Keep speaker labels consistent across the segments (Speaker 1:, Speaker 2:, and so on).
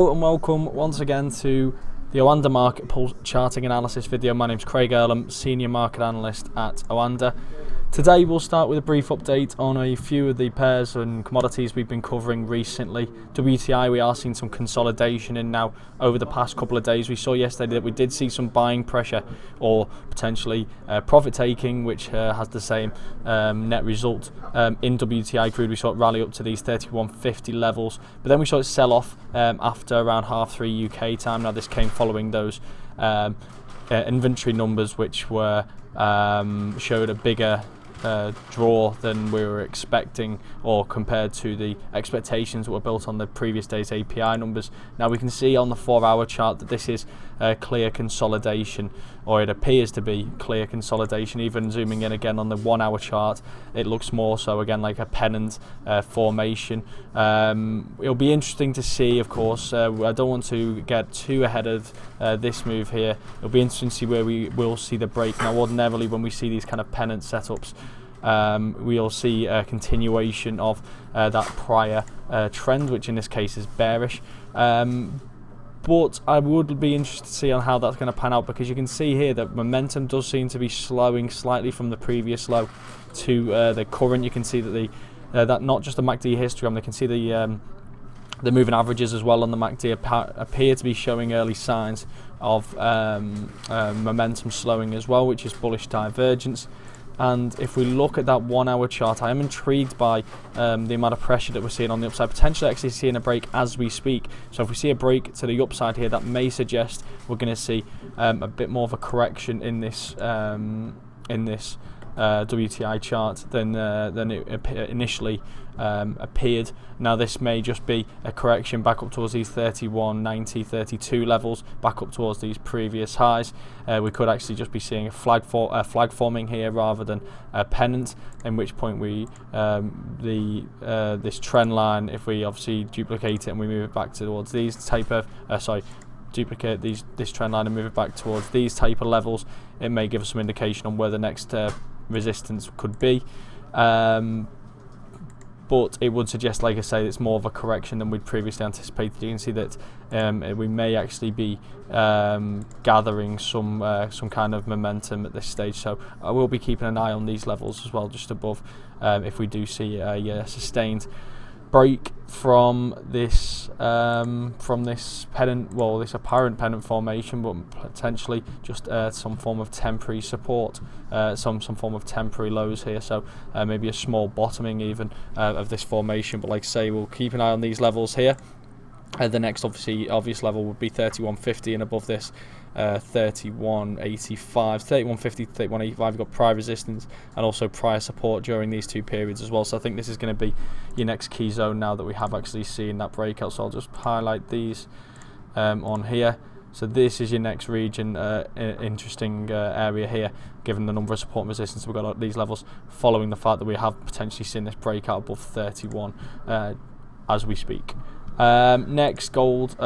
Speaker 1: Hello and welcome once again to the Oanda Market Pulse Charting Analysis video. My name is Craig Earlham, Senior Market Analyst at Oanda. Today we'll start with a brief update on a few of the pairs and commodities we've been covering recently. WTI, we are seeing some consolidation in now over the past couple of days. We saw yesterday that we did see some buying pressure or potentially profit taking, which has the same net result. In WTI crude, we saw it rally up to these 31.50 levels, but then we saw it sell off after around 3:30 UK time. Now this came following those inventory numbers, which were showed a bigger draw than we were expecting, or compared to the expectations that were built on the previous day's API numbers. Now we can see on the 4-hour chart that this is a clear consolidation, or it appears to be clear consolidation. Even zooming in again on the 1-hour chart, it looks more so again like a pennant formation. It'll be interesting to see, of course. I don't want to get too ahead of this move here. It'll be interesting to see where we will see the break. Now ordinarily when we see these kind of pennant setups, we'll see a continuation of that prior trend, which in this case is bearish. But I would be interested to see on how that's going to pan out, because you can see here that momentum does seem to be slowing slightly from the previous low to the current. You can see that that not just the MACD histogram, they can see the moving averages as well on the MACD appear to be showing early signs of momentum slowing as well, which is bullish divergence. And if we look at that 1-hour chart, I am intrigued by the amount of pressure that we're seeing on the upside, potentially actually seeing a break as we speak. So if we see a break to the upside here, that may suggest we're going to see a bit more of a correction in this WTI chart than it initially appeared. Now this may just be a correction back up towards these 31.90, 32 levels, back up towards these previous highs. We could actually just be seeing a flag forming here rather than a pennant, in which point we this trend line, if we obviously duplicate it and we move it back towards these type of duplicate this trend line and move it back towards these type of levels, it may give us some indication on where the next resistance could be. But it would suggest, like I say, it's more of a correction than we'd previously anticipated. You can see that we may actually be gathering some kind of momentum at this stage. So I will be keeping an eye on these levels as well, just above, if we do see a sustained break from this pennant, well, this apparent pennant formation, but potentially just some form of temporary support, some form of temporary lows here. So maybe a small bottoming even of this formation. But like I say, we'll keep an eye on these levels here. The next obvious level would be 31.50, and above this 31.85, 31.50 to 31.85. You've got prior resistance and also prior support during these two periods as well. So I think this is going to be your next key zone now that we have actually seen that breakout. So I'll just highlight these on here. So this is your next region, interesting area here, given the number of support and resistance we've got at these levels, following the fact that we have potentially seen this breakout above 31 as we speak. Next, gold.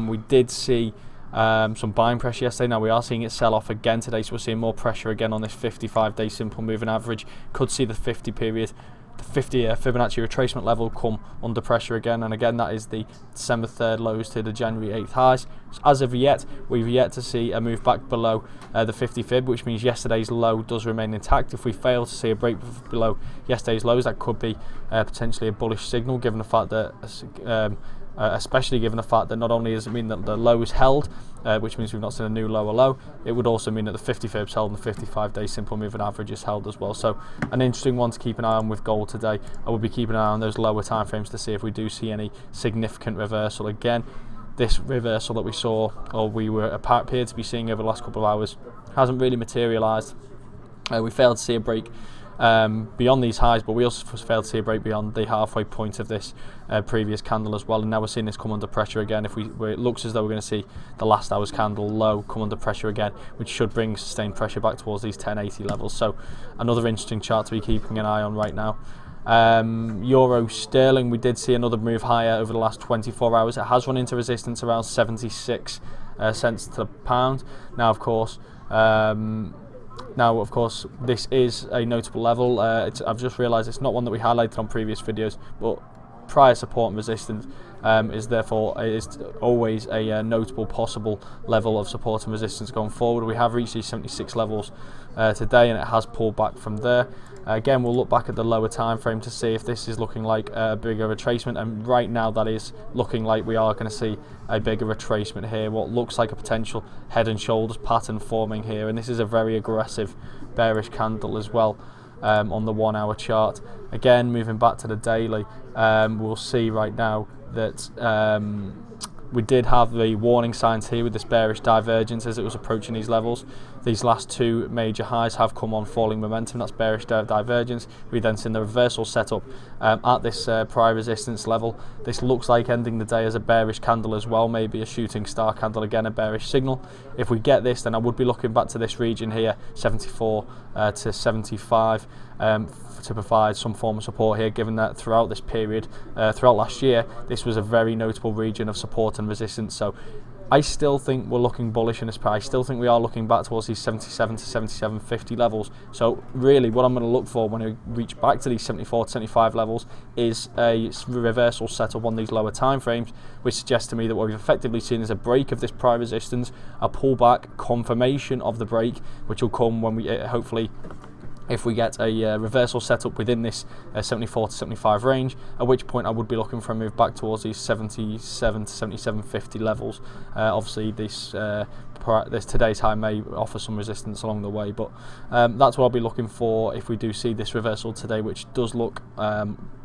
Speaker 1: We did see some buying pressure yesterday. Now we are seeing it sell off again today, so we're seeing more pressure again on this 55-day simple moving average. Could see the 50 period, the 50 Fibonacci retracement level come under pressure again, and again that is the December 3rd lows to the January 8th highs. So as of yet, we've yet to see a move back below the 50 fib, which means yesterday's low does remain intact. If we fail to see a break below yesterday's lows, that could be potentially a bullish signal, given the fact that especially given the fact that not only does it mean that the low is held, which means we've not seen a new lower low, it would also mean that the 50 fibs held and the 55-day simple moving average is held as well. So an interesting one to keep an eye on with gold today. I will be keeping an eye on those lower time frames to see if we do see any significant reversal. Again, this reversal that we saw, or we appeared to be seeing over the last couple of hours, hasn't really materialized. We failed to see a break beyond these highs, but we also failed to see a break beyond the halfway point of this previous candle as well, and now we're seeing this come under pressure again. It looks as though we're going to see the last hour's candle low come under pressure again, which should bring sustained pressure back towards these 1080 levels. So another interesting chart to be keeping an eye on right now. Euro sterling, we did see another move higher over the last 24 hours. It has run into resistance around 76 cents to the pound. Now of course this is a notable level. I've just realised it's not one that we highlighted on previous videos, but prior support and resistance is therefore always a notable possible level of support and resistance going forward. We have reached these 76 levels today, and it has pulled back from there. Again, we'll look back at the lower time frame to see if this is looking like a bigger retracement, and right now that is looking like we are going to see a bigger retracement here, what looks like a potential head and shoulders pattern forming here, and this is a very aggressive bearish candle as well on the 1 hour chart. Again, moving back to the daily, we'll see right now that we did have the warning signs here with this bearish divergence as it was approaching these levels. These last two major highs have come on falling momentum, that's bearish divergence. We then seen the reversal setup at this prior resistance level. This looks like ending the day as a bearish candle as well, maybe a shooting star candle, again a bearish signal. If we get this, then I would be looking back to this region here, 74 to 75, to provide some form of support here, given that throughout this period, throughout last year, this was a very notable region of support and resistance. So I still think we're looking bullish in this price. I still think we are looking back towards these 77 to 77.50 levels. So really what I'm going to look for when we reach back to these 74 to 75 levels is a reversal setup on these lower time frames, which suggests to me that what we've effectively seen is a break of this prior resistance, a pullback, confirmation of the break, which will come when we hopefully, if we get a reversal setup within this 74 to 75 range, at which point I would be looking for a move back towards these 77 to 77.50 levels. Obviously this today's high may offer some resistance along the way, but that's what I'll be looking for if we do see this reversal today, which does look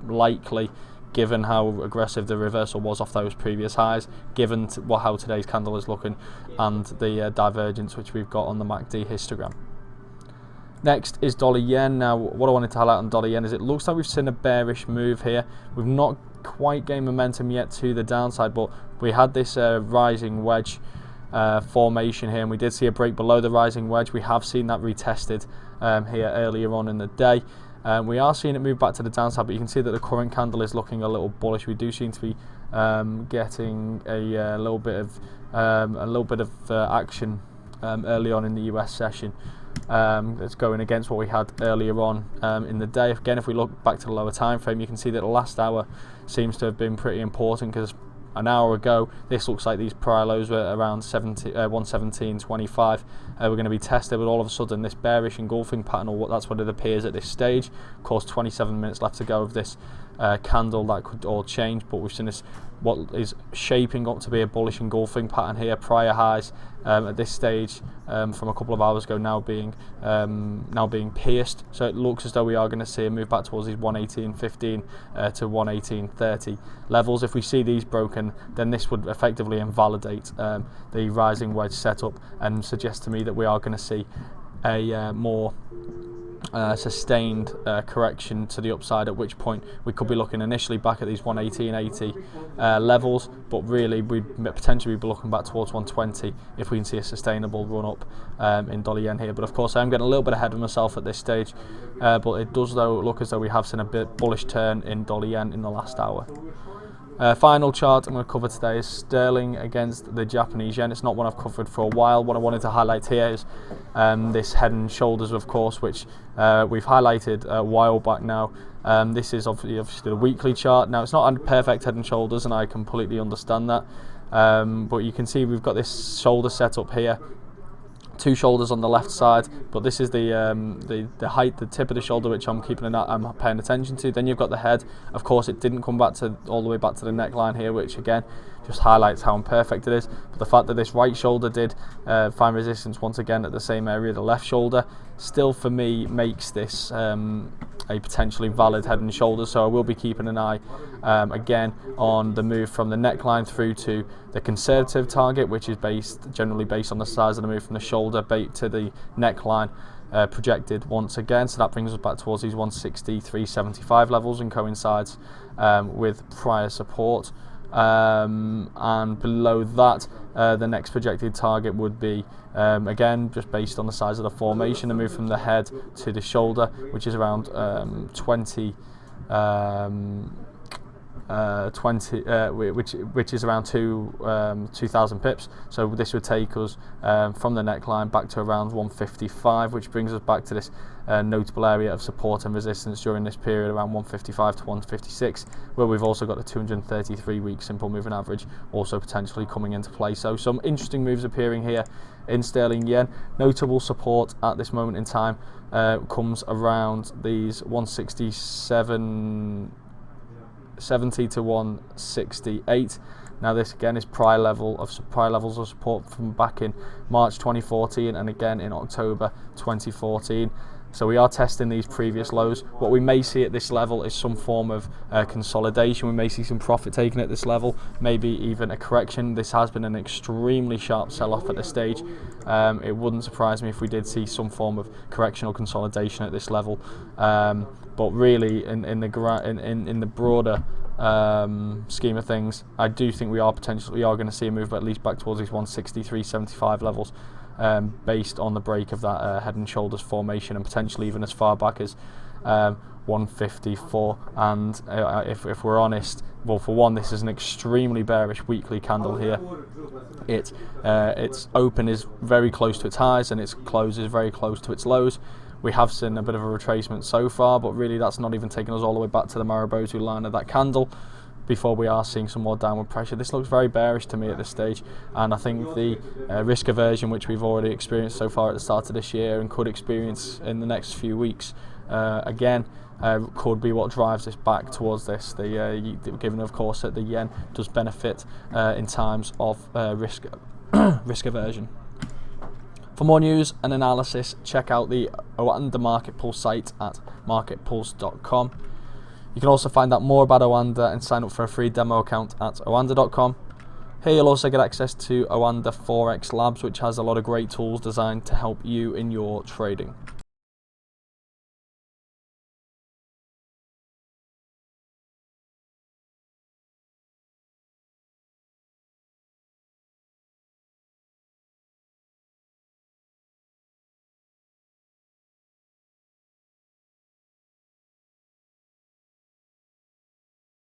Speaker 1: likely, given how aggressive the reversal was off those previous highs, given how today's candle is looking, and the divergence which we've got on the MACD histogram. Next is dollar yen. Now, what I wanted to highlight on dollar yen is it looks like we've seen a bearish move here. We've not quite gained momentum yet to the downside, but we had this rising wedge formation here, and we did see a break below the rising wedge. We have seen that retested here earlier on in the day. We are seeing it move back to the downside, but you can see that the current candle is looking a little bullish. We do seem to be getting a little bit of action early on in the US session. It's going against what we had earlier on in the day. Again, if we look back to the lower time frame, you can see that the last hour seems to have been pretty important, because an hour ago this looks like these prior lows were around 117.25. We're going to be tested, but all of a sudden this bearish engulfing pattern, or that's what it appears at this stage. Of course, 27 minutes left to go of this candle, that could all change, but we've seen this, what is shaping up to be a bullish engulfing pattern here. Prior highs at this stage from a couple of hours ago now being pierced, so it looks as though we are going to see a move back towards these 118.15 to 118.30 levels. If we see these broken, then this would effectively invalidate the rising wedge setup and suggest to me that we are going to see a more sustained correction to the upside, at which point we could be looking initially back at these 118.80 levels, but really we'd potentially be looking back towards 120 if we can see a sustainable run up in dollar yen here. But of course, I'm getting a little bit ahead of myself at this stage, but it does though look as though we have seen a bit bullish turn in dollar yen in the last hour. Final chart I'm going to cover today is sterling against the Japanese yen. It's not one I've covered for a while. What I wanted to highlight here is this head and shoulders, of course, which we've highlighted a while back now. This is obviously the weekly chart. Now, it's not a perfect head and shoulders, and I completely understand that. But you can see we've got this shoulder set up here. Two shoulders on the left side, but this is the height, the tip of the shoulder, which I'm paying attention to. Then you've got the head. Of course, it didn't come back to all the way back to the neckline here, which again just highlights how imperfect it is. But the fact that this right shoulder did find resistance once again at the same area, the left shoulder, still for me makes this a potentially valid head and shoulders. So I will be keeping an eye again on the move from the neckline through to the conservative target, which is generally based on the size of the move from the shoulder to the neckline, projected once again. So that brings us back towards these 163.75 levels and coincides with prior support. And below that, the next projected target would be again just based on the size of the formation, the move from the head to the shoulder, which is around 20 which is around 2,000 pips. So this would take us from the neckline back to around 155, which brings us back to this notable area of support and resistance during this period around 155 to 156, where we've also got the 233-week simple moving average also potentially coming into play. So some interesting moves appearing here in sterling yen. Notable support at this moment in time comes around these 167.70 to 168. Now this again is prior levels of support from back in March 2014 and again in October 2014. So we are testing these previous lows. What we may see at this level is some form of consolidation. We may see some profit taken at this level, maybe even a correction. This has been an extremely sharp sell-off at this stage. It wouldn't surprise me if we did see some form of correction or consolidation at this level. But really, in the broader scheme of things, I do think we are going to see a move at least back towards these 163.75 levels. Based on the break of that head and shoulders formation, and potentially even as far back as 154. And if we're honest, well, for one, this is an extremely bearish weekly candle here. Its open is very close to its highs and its close is very close to its lows. We have seen a bit of a retracement so far, but really that's not even taking us all the way back to the Marubozu line of that candle before we are seeing some more downward pressure. This looks very bearish to me at this stage, and I think the risk aversion which we've already experienced so far at the start of this year and could experience in the next few weeks again could be what drives us back towards this. Given of course that the yen does benefit in times of risk aversion. For more news and analysis, check out the Oanda Market Pulse site at marketpulse.com. You can also find out more about Oanda and sign up for a free demo account at oanda.com. Here you'll also get access to Oanda Forex Labs, which has a lot of great tools designed to help you in your trading.